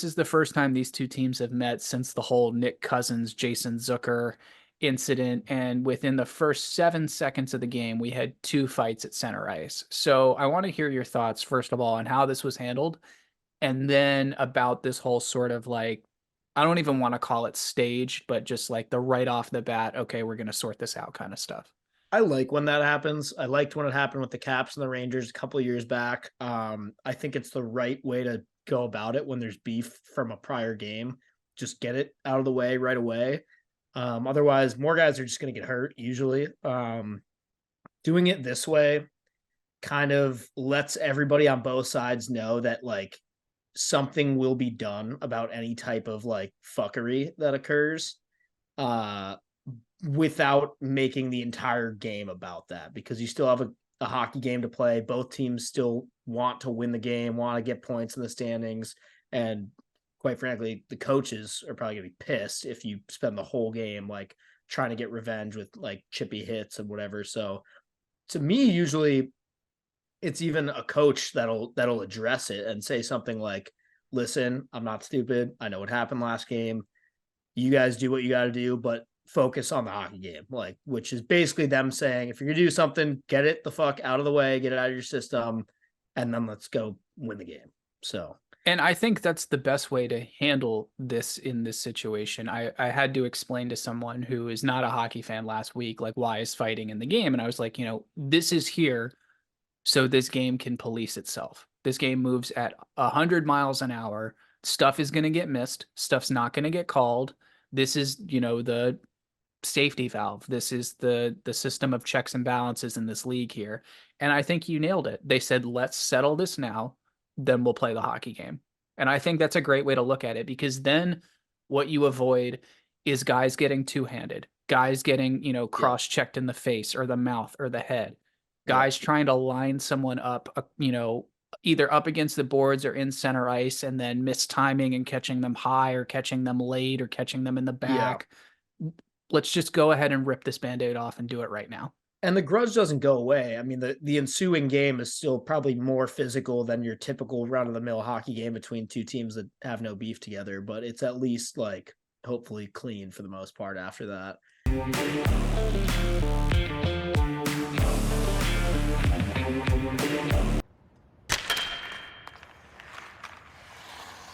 this is the first time these two teams have met since the whole Nick Cousins, Jason Zucker incident. And within the first 7 seconds of the game, we had two fights at center ice. So I want to hear your thoughts, first of all, on how this was handled. And then about this whole sort of like, I don't even want to call it staged, but just like the right off the bat, okay, we're going to sort this out kind of stuff. I like when that happens. I liked when it happened with the Caps and the Rangers a couple of years back. I think it's the right way to go about it when there's beef from a prior game. Just get it out of the way right away. Otherwise, more guys are just going to get hurt usually. Doing it this way kind of lets everybody on both sides know that like something will be done about any type of like fuckery that occurs. Without making the entire game about that, because you still have a hockey game to play. Both teams still want to win the game, want to get points in the standings. And quite frankly, the coaches are probably going to be pissed if you spend the whole game like trying to get revenge with like chippy hits and whatever. So to me, usually it's even a coach that'll address it and say something like, listen, I'm not stupid. I know what happened last game. You guys do what you got to do, but focus on the hockey game, like, which is basically them saying, if you're gonna do something, get it the fuck out of the way, get it out of your system, and then let's go win the game. So, and I think that's the best way to handle this in this situation. I had to explain to someone who is not a hockey fan last week, like, why is fighting in the game? And I was like, this is here so this game can police itself. This game moves at 100 miles an hour. Stuff is going to get missed. Stuff's not going to get called. This is, the safety valve. This is the system of checks and balances in this league here. And I think you nailed it. They said, let's settle this now, then we'll play the hockey game. And I think that's a great way to look at it, because then what you avoid is guys getting two-handed, guys getting, cross-checked in the face or the mouth or the head, guys trying to line someone up, either up against the boards or in center ice and then mistiming and catching them high or catching them late or catching them in the back. Let's just go ahead and rip this Band-Aid off and do it right now. And the grudge doesn't go away. I mean, the ensuing game is still probably more physical than your typical run-of-the-mill hockey game between two teams that have no beef together, but it's at least like hopefully clean for the most part after that.